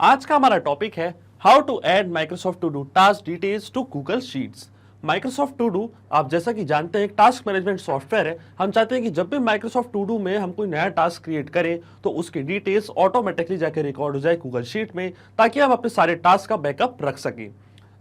आज का हमारा टॉपिक है how to add Microsoft to Do task details to Google Sheets. Microsoft to Do आप जैसा कि जानते हैं एक टास्क मैनेजमेंट सॉफ्टवेयर है। हम चाहते हैं कि जब भी माइक्रोसॉफ्ट टू डू में हम कोई नया टास्क क्रिएट करें तो उसकी डिटेल्स ऑटोमेटिकली जाकर रिकॉर्ड हो जाए गूगल शीट में, ताकि हम अपने सारे टास्क का बैकअप रख सकें।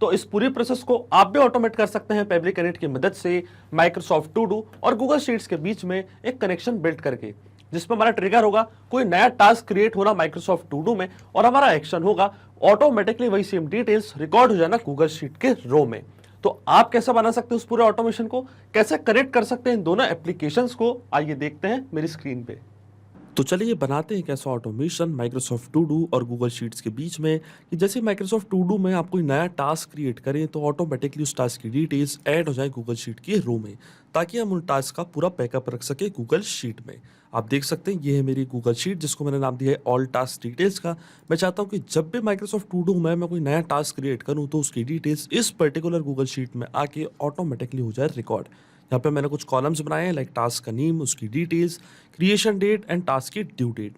तो इस पूरी प्रोसेस को आप भी ऑटोमेट कर सकते हैं पेबली कनेक्ट की मदद से, माइक्रोसॉफ्ट टू डू और गूगल शीट्स के बीच में एक कनेक्शन बिल्ड करके, जिसमें हमारा ट्रिगर होगा कोई नया टास्क क्रिएट होना माइक्रोसॉफ्ट टू डू में और हमारा एक्शन होगा ऑटोमेटिकली वही सेम डिटेल्स रिकॉर्ड हो जाना गूगल शीट के रो में। तो आप कैसे बना सकते हैं उस पूरे ऑटोमेशन को, कैसे कनेक्ट कर सकते हैं इन दोनों एप्लीकेशंस को, आइए देखते हैं मेरी स्क्रीन पे। तो चलिए बनाते हैं कैसा ऑटोमेशन माइक्रोसॉफ्ट टू डू और गूगल शीट्स के बीच में, कि जैसे माइक्रोसॉफ्ट टू डू में आप कोई नया टास्क क्रिएट करें तो ऑटोमेटिकली उस टास्क की डिटेल्स ऐड हो जाए गूगल शीट के रो में, ताकि हम उन टास्क का पूरा बैकअप रख सके गूगल शीट में। आप देख सकते हैं ये है मेरी गूगल शीट जिसको मैंने नाम दिया है ऑल टास्क डिटेल्स का। मैं चाहता हूँ कि जब भी माइक्रोसॉफ्ट टू डू में मैं कोई नया टास्क क्रिएट करूँ तो उसकी डिटेल्स इस पर्टिकुलर गूगल शीट में आके ऑटोमेटिकली हो जाए रिकॉर्ड। यहाँ पे मैंने कुछ कॉलम्स बनाए हैं, लाइक टास्क का नेम, उसकी details, creation date and task की ड्यू डेट।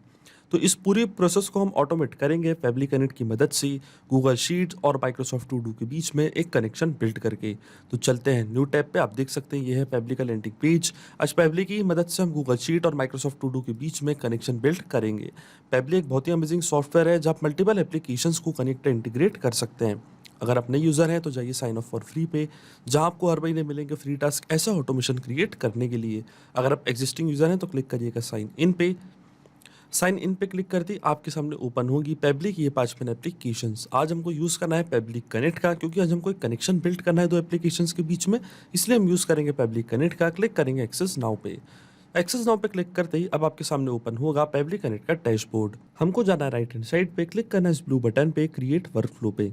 तो इस पूरी प्रोसेस को हम ऑटोमेट करेंगे पेबली कनेक्ट की मदद से गूगल शीट्स और माइक्रोसॉफ्ट टू डू के बीच में एक कनेक्शन बिल्ड करके। तो चलते हैं न्यू टैब पे। आप देख सकते हैं ये है पेबली का लैंडिंग पेज। आज पेबली की मदद से हम गूगल शीट और माइक्रोसॉफ्ट टू डू के बीच में कनेक्शन बिल्ड करेंगे। पेबली एक बहुत ही अमेजिंग सॉफ्टवेयर है जहाँ आप मल्टीपल एप्लीकेशंस को कनेक्ट इंटीग्रेट कर सकते हैं। अगर आप नए यूज़र हैं तो जाइए साइन अप फॉर फ्री पे, जहां आपको हर महीने मिलेंगे फ्री टास्क ऐसा ऑटोमेशन क्रिएट करने के लिए। अगर आप एग्जिस्टिंग यूज़र हैं तो क्लिक करिएगा साइन इन पे। साइन इन पे क्लिक करते ही आपके सामने ओपन होगी पेबली की ये 5 एप्लीकेशंस। आज हमको यूज़ करना है पेबली कनेक्ट का, क्योंकि आज हमको एक कनेक्शन बिल्ड करना है दो एप्लीकेशंस के बीच में, इसलिए हम यूज़ करेंगे पेबली कनेक्ट का। क्लिक करेंगे एक्सेस नाउ पे। एक्सेस नाउ पे क्लिक करते ही अब आपके सामने ओपन होगा पेबली कनेक्ट का डैशबोर्ड। हमको जाना है राइट हैंड साइड पे, क्लिक करना है इस ब्लू बटन पे क्रिएट वर्कफ्लो पे।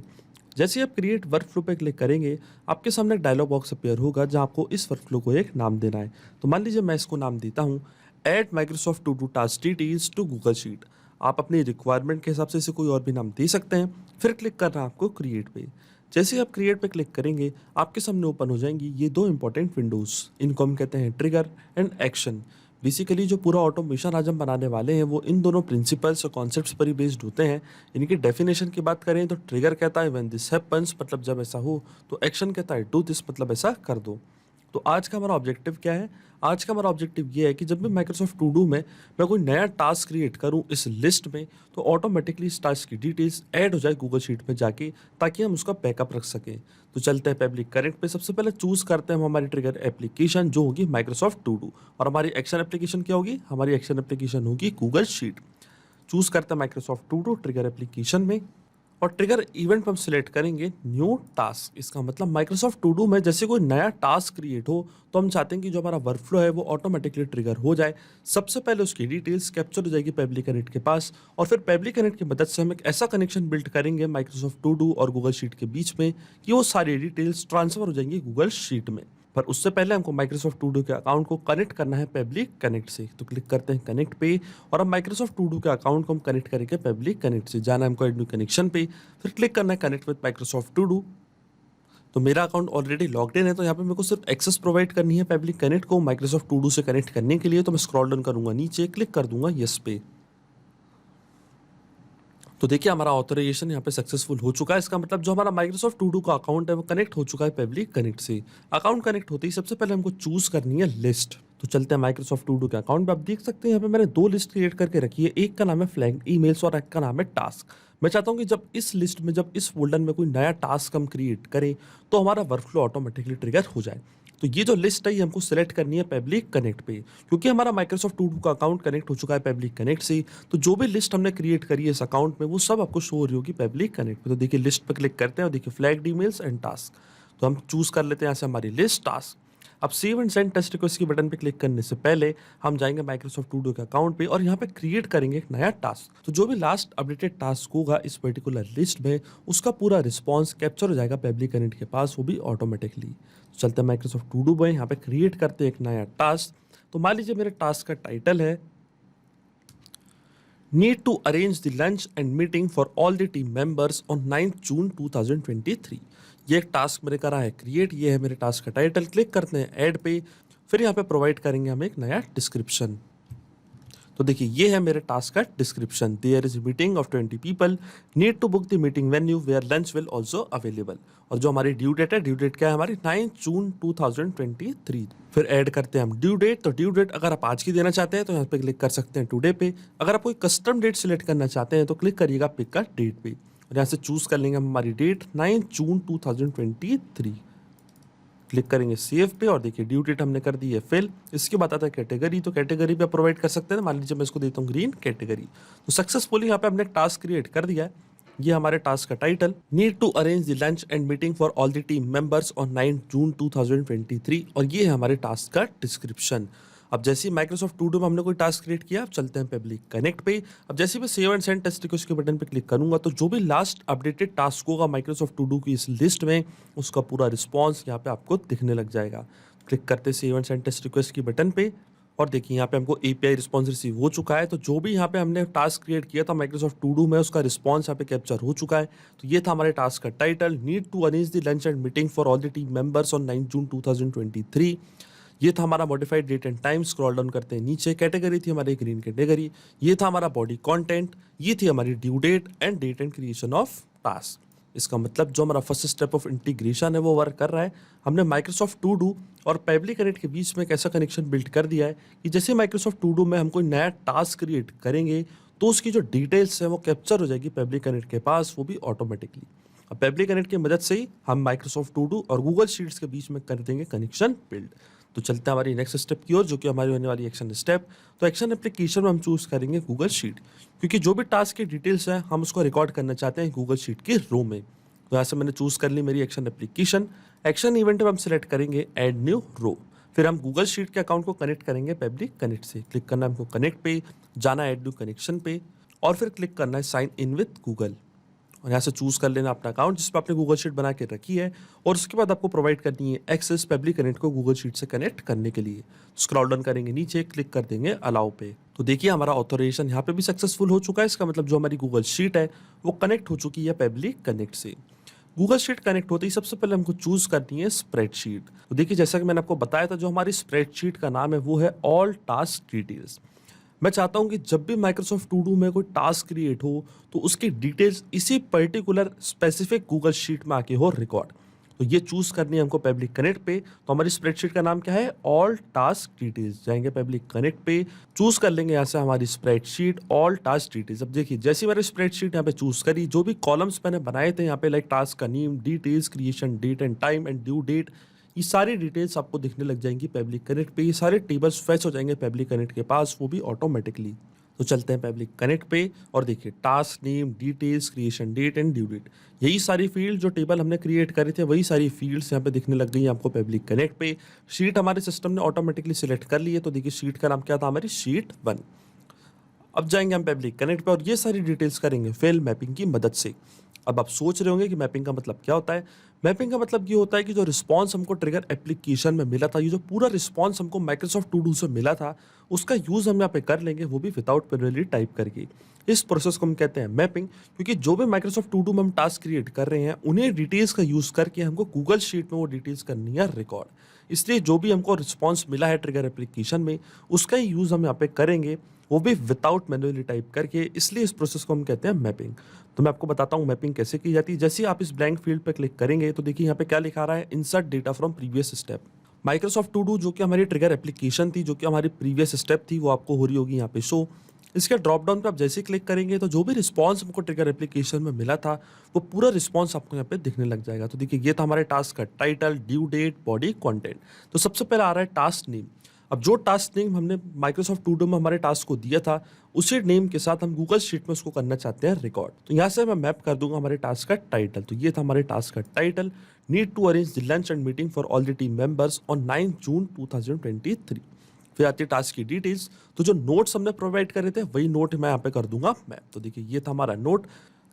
जैसे ही आप क्रिएट वर्कफ्लो पे क्लिक करेंगे आपके सामने एक डायलॉग बॉक्स अपीयर होगा जहां आपको इस वर्कफ्लो को एक नाम देना है। तो मान लीजिए मैं इसको नाम देता हूं add Microsoft to Do task details to Google Sheet. आप अपनी रिक्वायरमेंट के हिसाब से इसे कोई और भी नाम दे सकते हैं। फिर क्लिक करना है आपको क्रिएट पे। जैसे ही आप क्रिएट पे क्लिक करेंगे आपके सामने ओपन हो जाएंगी ये दो इंपॉर्टेंट विंडोज। इनको हम कहते हैं ट्रिगर एंड एक्शन। बेसिकली जो पूरा ऑटोमेशन आज हम बनाने वाले हैं वो इन दोनों प्रिंसिपल्स और कॉन्सेप्ट्स पर ही बेस्ड होते हैं। इनकी डेफिनेशन की बात करें तो ट्रिगर कहता है व्हेन दिस हैपेंस, मतलब जब ऐसा हो। तो एक्शन कहता है डू दिस, मतलब ऐसा कर दो। तो आज का हमारा ऑब्जेक्टिव क्या है? आज का हमारा ऑब्जेक्टिव ये है कि जब भी माइक्रोसॉफ्ट टू डू में मैं कोई नया टास्क क्रिएट करूं इस लिस्ट में, तो ऑटोमेटिकली इस टास्क की डिटेल्स ऐड हो जाए गूगल शीट में जाके, ताकि हम उसका बैकअप रख सकें। तो चलते हैं पेबली कनेक्ट पे। सबसे पहले चूज करते हैं हम हमारी ट्रिगर एप्लीकेशन जो होगी माइक्रोसॉफ्ट टू डू, और हमारी एक्शन एप्लीकेशन क्या होगी? हमारी एक्शन एप्लीकेशन होगी गूगल शीट। चूज करते हैं Microsoft to Do trigger application में, और ट्रिगर इवेंट पर हम सिलेक्ट करेंगे न्यू टास्क। इसका मतलब माइक्रोसॉफ्ट टू डू में जैसे कोई नया टास्क क्रिएट हो तो हम चाहते हैं कि जो हमारा वर्कफ्लो है वो ऑटोमेटिकली ट्रिगर हो जाए। सबसे पहले उसकी डिटेल्स कैप्चर हो जाएगी पेबली कनेक्ट के पास, और फिर पेबली कनेक्ट की मदद से हम एक ऐसा कनेक्शन बिल्ड करेंगे माइक्रोसॉफ्ट टू डू और गूगल शीट के बीच में कि वो सारी डिटेल्स ट्रांसफर हो जाएंगी गूगल शीट में। पर उससे पहले हमको माइक्रोसॉफ्ट टू डू के अकाउंट को कनेक्ट करना है पेबली कनेक्ट से। तो क्लिक करते हैं कनेक्ट पे, और अब माइक्रोसॉफ्ट टू डू के अकाउंट को हम कनेक्ट करेंगे पेबली कनेक्ट से। जाना है हमको एड न्यू कनेक्शन पे, फिर क्लिक करना है connect with Microsoft to Do. तो मेरा अकाउंट ऑलरेडी लॉग्ड इन है, तो यहाँ पे मेरे को सिर्फ एक्सेस प्रोवाइड करनी है पेबली कनेक्ट को माइक्रोसॉफ्ट टू डू से कनेक्ट करने के लिए। तो मैं स्क्रॉल डाउन करूंगा नीचे, क्लिक कर दूंगा यस पे। तो देखिए हमारा ऑथराइजेशन यहाँ पे सक्सेसफुल हो चुका है। इसका मतलब जो हमारा माइक्रोसॉफ्ट टू डू का अकाउंट है वो कनेक्ट हो चुका है पेबली कनेक्ट से। अकाउंट कनेक्ट होते ही सबसे पहले हमको चूज करनी है लिस्ट। तो चलते हैं माइक्रोसॉफ्ट टू डू के अकाउंट पे। आप देख सकते हैं यहाँ पे मैंने दो लिस्ट क्रिएट करके रखी है, एक का नाम है फ्लैग्ड ईमेल्स और एक का नाम है टास्क। मैं चाहता हूँ कि जब इस लिस्ट में, जब इस फोल्डर में कोई नया टास्क हम क्रिएट करें तो हमारा वर्कफ्लो ऑटोमेटिकली ट्रिगर हो जाए। तो ये जो लिस्ट है ये हमको सिलेक्ट करनी है पेबली कनेक्ट पे, क्योंकि हमारा माइक्रोसॉफ्ट टू डू का अकाउंट कनेक्ट हो चुका है पेबली कनेक्ट से। तो जो भी लिस्ट हमने क्रिएट करी है इस अकाउंट में वो सब आपको शो हो रही होगी पेबली कनेक्ट पे। तो देखिए लिस्ट पे क्लिक करते हैं और देखिए फ्लैग्ड ईमेल्स एंड टास्क। तो हम चूज कर लेते हैं यहाँ से हमारी लिस्ट टास्क। अब save and send test request की बटन पे क्लिक करने से पहले हम जाएंगे माइक्रोसॉफ्ट टू डू के अकाउंट पे, और यहाँ पे क्रिएट करेंगे एक नया टास्क। तो जो भी लास्ट अपडेटेड टास्क होगा इस पर्टिकुलर लिस्ट में उसका पूरा रिस्पॉन्स कैप्चर हो जाएगा पेबली कनेक्ट के पास, वो भी ऑटोमेटिकली। चलते हैं माइक्रोसॉफ्ट टू डू में, यहाँ पे क्रिएट करते हैं एक नया टास्क। तो मान लीजिए मेरे टास्क का टाइटल है need to arrange the lunch and meeting for all the team members on 9 June 2023। ये एक टास्क मेरे करा है क्रिएट, ये है मेरे टास्क का टाइटल। क्लिक करते हैं ऐड पे, फिर यहाँ पे प्रोवाइड करेंगे हम एक नया डिस्क्रिप्शन। तो देखिए ये है मेरे टास्क का description. There is meeting of 20 people, need to book the meeting venue where lunch will also available. और जो हमारी ड्यू डेट है, ड्यू डेट क्या है हमारी 9 जून 2023। फिर ऐड करते हैं हम ड्यू डेट। तो ड्यू डेट अगर आप आज की देना चाहते हैं तो यहाँ पे क्लिक कर सकते हैं टुडे पे। अगर आप कोई कस्टम डेट सिलेक्ट करना चाहते हैं तो क्लिक करिएगा पिक का डेट पे, और यहाँ से चूज कर लेंगे हम हमारी डेट 9 जून 2023। क्लिक करेंगे सेव पे, और देखिए ड्यू डेट हमने कर दी है फिल। इसके बाद आता है कैटेगरी। तो कैटेगरी पे प्रोवाइड कर सकते हैं, मान लीजिए मैं इसको देता हूँ ग्रीन कैटेगरी। तो सक्सेसफुली यहाँ पे हमने टास्क क्रिएट कर दिया है। ये हमारे टास्क का title, need to arrange the lunch and meeting for all the team members on 9 June 2023। और ये है हमारे टास्क का डिस्क्रिप्शन। अब जैसे ही माइक्रोसॉफ्ट टू डू में हमने कोई टास्क क्रिएट किया, अब चलते हैं पब्लिक कनेक्ट पे। अब जैसे ही मैं save and send test request के बटन पे क्लिक करूंगा तो जो भी लास्ट अपडेटेड टास्क होगा माइक्रोसॉफ्ट टू डू की इस लिस्ट में, उसका पूरा रिस्पॉन्स यहाँ पे आपको दिखने लग जाएगा। क्लिक करते save and send test request की बटन पे, और देखिए यहाँ पे हमको एपीआई रिस्पॉन्स रिसीव हो चुका है। तो जो भी यहाँ पे हमने टास्क क्रिएट किया था माइक्रोसॉफ्ट टू डू में, उसका रिस्पॉन्स यहाँ पे कैप्चर हो चुका है। तो ये था हमारे टास्क का title, need to arrange the lunch and meeting for all the team members on 9 June 2023। ये था हमारा modified date and time. Scroll down करते हैं नीचे, कैटेगरी थी हमारी ग्रीन कैटेगरी। ये था हमारा बॉडी कंटेंट। ये थी हमारी due date and creation of task. इसका मतलब जो हमारा फर्स्ट स्टेप ऑफ इंटीग्रेशन है वो वर्क कर रहा है। हमने माइक्रोसॉफ्ट टू डू और पब्लिक कनेक्ट के बीच में एक ऐसा कनेक्शन बिल्ड कर दिया है कि जैसे माइक्रोसॉफ्ट टू डू में हम कोई नया टास्क क्रिएट करेंगे तो उसकी जो डिटेल्स है वो कैप्चर हो जाएगी पब्लिक कनेक्ट के पास, वो भी ऑटोमेटिकली। अब पब्लिक कनेक्ट की मदद से ही हम माइक्रोसॉफ्ट टू डू और गूगल शीट्स के बीच में कर देंगे कनेक्शन बिल्ड। तो चलते हैं हमारी नेक्स्ट स्टेप की ओर, जो कि हमारी होने वाली एक्शन स्टेप। तो एक्शन एप्लीकेशन में हम चूज करेंगे गूगल शीट, क्योंकि जो भी टास्क की डिटेल्स है हम उसको रिकॉर्ड करना चाहते हैं गूगल शीट की रो में। तो यहाँ से मैंने चूज कर ली मेरी एक्शन एप्लीकेशन। एक्शन इवेंट में हम सिलेक्ट करेंगे ऐड न्यू रो। फिर हम गूगल शीट के अकाउंट को कनेक्ट करेंगे पब्लिक कनेक्ट से। क्लिक करना है हमको कनेक्ट पे, जाना ऐड न्यू कनेक्शन पे, और फिर क्लिक करना है साइन इन विद गूगल। और यहाँ से चूज कर लेना अपना अकाउंट जिस पर आपने गूगल शीट बना के रखी है, और उसके बाद आपको प्रोवाइड करनी है एक्सेस पब्लिक कनेक्ट को गूगल शीट से कनेक्ट करने के लिए। स्क्रॉल डाउन करेंगे नीचे, क्लिक कर देंगे अलाउ पे। तो देखिए हमारा ऑथोराइजेशन यहाँ पे भी सक्सेसफुल हो चुका है। इसका मतलब जो हमारी गूगल शीट है वो कनेक्ट हो चुकी है पब्लिक कनेक्ट से। गूगल शीट कनेक्ट होते ही सबसे पहले हमको चूज करनी है स्प्रेडशीट। तो देखिए जैसा कि मैंने आपको बताया था, जो हमारी स्प्रेडशीट का नाम है वो है ऑल टास्क डिटेल्स। मैं चाहता हूं कि जब भी माइक्रोसॉफ्ट टू डू में कोई टास्क क्रिएट हो तो उसकी डिटेल्स इसी पर्टिकुलर स्पेसिफिक गूगल शीट में आके हो रिकॉर्ड। तो ये चूज करनी है हमको पब्लिक कनेक्ट पे। तो हमारी स्प्रेडशीट का नाम क्या है, ऑल टास्क डिटेल्स। जाएंगे पब्लिक कनेक्ट पे, चूज कर लेंगे यहाँ से हमारी स्प्रेडशीट ऑल टास्क डिटेल्स। अब देखिए जैसे मैंने स्प्रेडशीट यहाँ पे चूज करी, जो भी कॉलम्स मैंने बनाए थे यहाँ पे, लाइक टास्क का name, details, creation date and time and due date, ये सारी डिटेल्स आपको दिखने लग जाएंगी पब्लिक कनेक्ट पे। ये सारे टेबल्स फैच हो जाएंगे पब्लिक कनेक्ट के पास, वो भी ऑटोमेटिकली। तो चलते हैं पब्लिक कनेक्ट पे, और देखिए task name, details, creation date and due date, यही सारी फील्ड जो टेबल हमने क्रिएट करे थे वही सारी फील्ड्स यहाँ पे दिखने लग गई हैं आपको पब्लिक कनेक्ट पे। शीट हमारे सिस्टम ने ऑटोमेटिकली सिलेक्ट कर ली है। तो देखिए शीट का नाम क्या था, हमारी शीट 1। अब जाएंगे हम पब्लिक कनेक्ट पे और ये सारी डिटेल्स करेंगे फिल मैपिंग की मदद से। अब आप सोच रहे होंगे कि मैपिंग का मतलब क्या होता है। मैपिंग का मतलब ये होता है कि जो रिस्पांस हमको ट्रिगर एप्लीकेशन में मिला था, ये जो पूरा रिस्पांस हमको माइक्रोसॉफ्ट टू डू से मिला था, उसका यूज हम यहाँ पे कर लेंगे, वो भी विदाउट मैन्युअली टाइप करके। इस प्रोसेस को हम कहते हैं मैपिंग, क्योंकि जो भी माइक्रोसॉफ्ट टू डू में हम टास्क क्रिएट कर रहे हैं उन्हें डिटेल्स का यूज करके हमको गूगल शीट में वो डिटेल्स करनी है रिकॉर्ड। इसलिए जो भी हमको रिस्पॉन्स मिला है ट्रिगर एप्लीकेशन में, उसका ही यूज हम यहाँ पे करेंगे, वो भी विदाउट मैन्युअली टाइप करके। इसलिए इस प्रोसेस को हम कहते हैं मैपिंग। तो मैं आपको बताता हूँ मैपिंग कैसे की जाती है। जैसे आप इस ब्लैंक फील्ड पर क्लिक करेंगे तो देखिए यहाँ पे क्या लिखा रहा है, insert data from previous step. Microsoft to do जो कि हमारी ट्रिगर एप्लीकेशन थी, जो कि हमारी प्रीवियस स्टेप थी, वो आपको हो रही होगी यहाँ पे शो। इसके ड्रॉप डाउन पे आप जैसे क्लिक करेंगे तो जो भी रिस्पांस हमको ट्रिगर एप्लीकेशन में मिला था वो पूरा रिस्पांस आपको यहाँ पे दिखने लग जाएगा। तो देखिए ये था हमारे टास्क का title, due date, body, content. तो सबसे पहले आ रहा है टास्क नेम। अब जो टास्क नेम हमने माइक्रोसॉफ्ट टू डू में हमारे टास्क को दिया था, उसी नेम के साथ हम गूगल शीट में उसको करना चाहते हैं रिकॉर्ड। तो यहाँ से मैं मैप कर दूंगा हमारे टास्क का टाइटल। तो ये था हमारे टास्क का title, need to arrange the lunch and meeting for all the team members on 9 June 2023। फिर आती है टास्क की डिटेल्स। तो जो नोट्स हमने प्रोवाइड करे थे वही नोट मैं यहाँ पे कर दूंगा मैप। तो देखिए ये था हमारा note,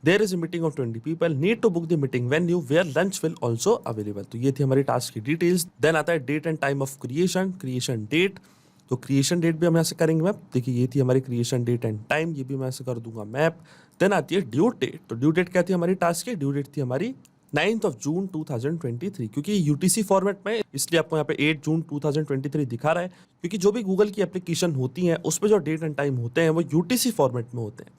there is a meeting of 20 people, need to book the meeting venue where lunch will also available. तो ये थी हमारी टास्क की डिटेल्स। देन आता है date and time of creation, creation date. तो क्रिएशन डेट भी हम यहाँ से करेंगे मैप। देखिए ये थी हमारी क्रिएशन डेट एंड टाइम, ये भी मैं ऐसे कर दूंगा मैप। देन आती है ड्यू डेट। तो ड्यू डेट क्या थी हमारी टास्क की, ड्यू डेट थी हमारी 9th of June 2023, क्योंकि यूटीसी फॉर्मेट में, इसलिए आपको यहाँ पे 8 जून 2023 दिखा रहा है, क्योंकि जो भी गूगल की एप्लीकेशन होती हैं उसमें जो डेट एंड टाइम होते हैं वो यूटीसी फॉर्मेट में होते हैं।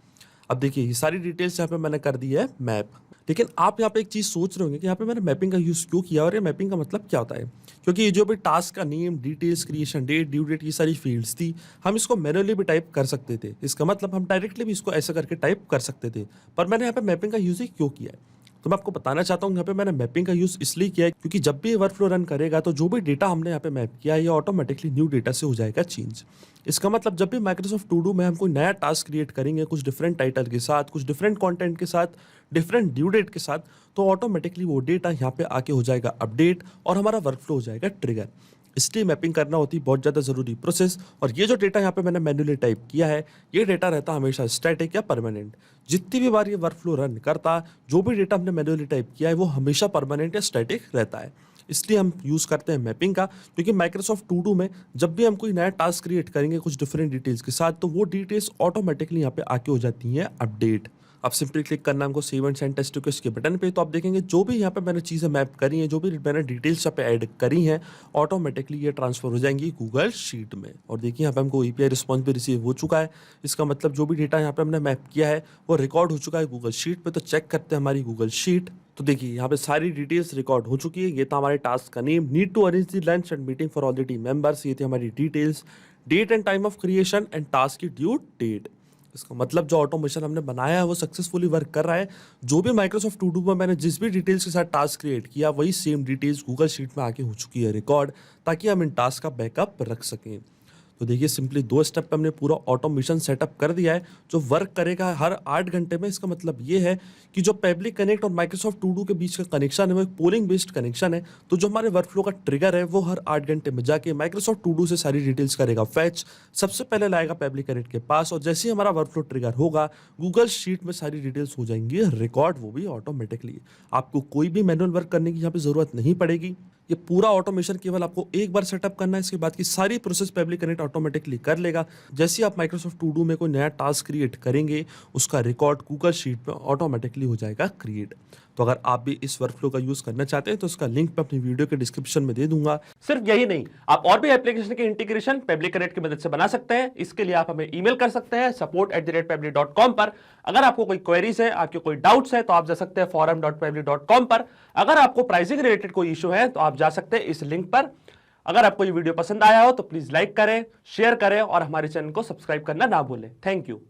अब देखिए ये सारी डिटेल्स यहाँ पे मैंने कर दी है मैप। लेकिन आप यहाँ पे एक चीज़ सोच रहे होंगे कि यहाँ पे मैंने मैपिंग का यूज़ क्यों किया और ये मैपिंग का मतलब क्या होता है, क्योंकि ये जो भी टास्क का name, details, creation date, due date, ये सारी फील्ड्स थी, हम इसको मैनुअली भी टाइप कर सकते थे। इसका मतलब हम डायरेक्टली भी इसको ऐसे करके टाइप कर सकते थे, पर मैंने यहाँ पे मैपिंग का यूज़ ही क्यों किया है तो मैं आपको बताना चाहता हूँ। यहाँ पे मैंने मैपिंग का यूज़ इसलिए किया है क्योंकि जब भी वर्कफ्लो रन करेगा तो जो भी डेटा हमने यहाँ पे मैप किया है ये ऑटोमेटिकली न्यू डेटा से हो जाएगा चेंज। इसका मतलब जब भी माइक्रोसॉफ्ट टू डू में हम कोई नया टास्क क्रिएट करेंगे कुछ डिफरेंट टाइटल के साथ, कुछ डिफरेंट कंटेंट के साथ, डिफरेंट ड्यू डेट के साथ, तो ऑटोमेटिकली वो डेटा यहाँ पे आके हो जाएगा अपडेट और हमारा वर्कफ्लो हो जाएगा ट्रिगर। इसलिए मैपिंग करना होती है बहुत ज़्यादा ज़रूरी प्रोसेस। और ये जो डेटा यहाँ पे मैंने मैन्युअली टाइप किया है ये डेटा रहता हमेशा स्टैटिक या परमानेंट। जितनी भी बार ये वर्कफ्लो रन करता, जो भी डेटा हमने मैन्युअली टाइप किया है वो हमेशा परमानेंट या स्टैटिक रहता है। इसलिए हम यूज़ करते हैं मैपिंग का, क्योंकि माइक्रोसॉफ्ट टू डू में जब भी हम कोई नया टास्क क्रिएट करेंगे कुछ डिफरेंट डिटेल्स के साथ तो वो डिटेल्स ऑटोमेटिकली यहाँ पे आके हो जाती हैं अपडेट। आप सिंपली क्लिक करना हमको save and send test request के बटन पे, तो आप देखेंगे जो भी यहाँ पे मैंने चीज़ें मैप करी हैं, जो भी मैंने डिटेल्स यहाँ पे ऐड करी हैं, ऑटोमेटिकली ये ट्रांसफर हो जाएंगी गूगल शीट में। और देखिए यहाँ पे हमको एपीआई रिस्पॉन्स भी रिसीव हो चुका है। इसका मतलब जो भी डेटा यहाँ पे हमने मैप किया है वो रिकॉर्ड हो चुका है गूगल शीट पे। तो चेक करते हैं हमारी गूगल शीट। तो देखिए यहाँ पे सारी डिटेल्स रिकॉर्ड हो चुकी है। ये था हमारे टास्क का name, need to arrange the lunch and meeting for all the team members. ये थी हमारी details, date and time of creation and task की ड्यू डेट। इसका मतलब जो ऑटोमेशन हमने बनाया है वो सक्सेसफुली वर्क कर रहा है। जो भी माइक्रोसॉफ्ट टू डू में मैंने जिस भी डिटेल्स के साथ टास्क क्रिएट किया वही सेम डिटेल्स गूगल शीट में आके हो चुकी है रिकॉर्ड, ताकि हम इन टास्क का बैकअप रख सकें। तो देखिए सिंपली 2 स्टेप पे हमने पूरा ऑटोमेशन सेटअप कर दिया है जो वर्क करेगा हर 8 घंटे में। इसका मतलब ये है कि जो पब्लिक कनेक्ट और माइक्रोसॉफ्ट टू डू के बीच का कनेक्शन है वो एक पोलिंग बेस्ड कनेक्शन है। तो जो हमारे वर्कफ्लो का ट्रिगर है वो हर 8 घंटे में जाके माइक्रोसॉफ्ट टू डू से सारी डिटेल्स करेगा फैच, सबसे पहले लाएगा पब्लिक कनेक्ट के पास, और जैसे ही हमारा वर्कफ्लो ट्रिगर होगा गूगल शीट में सारी डिटेल्स हो जाएंगी रिकॉर्ड, वो भी ऑटोमेटिकली। आपको कोई भी मैनुअल वर्क करने की यहाँ पे जरूरत नहीं पड़ेगी। ये पूरा ऑटोमेशन केवल आपको एक बार सेटअप करना है, इसके बाद की सारी प्रोसेस पब्लिक कनेक्ट ऑटोमेटिकली कर लेगा। जैसे ही आप माइक्रोसॉफ्ट टू डू में कोई नया टास्क क्रिएट करेंगे उसका रिकॉर्ड गूगल शीट पे ऑटोमेटिकली हो जाएगा क्रिएट। तो अगर आप भी इस वर्कफ्लो का यूज करना चाहते हैं तो उसका लिंक मैं अपनी वीडियो के डिस्क्रिप्शन में दे दूंगा। सिर्फ यही नहीं, आप और भी एप्लीकेशन के इंटीग्रेशन पब्लिक कनेक्ट की मदद से बना सकते हैं। इसके लिए आप हमें ईमेल कर सकते हैं support@public.com पर। अगर आपको कोई क्वेरीज है, आपके कोई डाउट्स है तो आप जा सकते हैं forum.public.com पर। अगर आपको प्राइसिंग रिलेटेड कोई इशू है तो आप जा सकते हैं इस लिंक पर। अगर आपको ये वीडियो पसंद आया हो तो प्लीज लाइक करें, शेयर करें और हमारे चैनल को सब्सक्राइब करना ना भूलें। Thank you.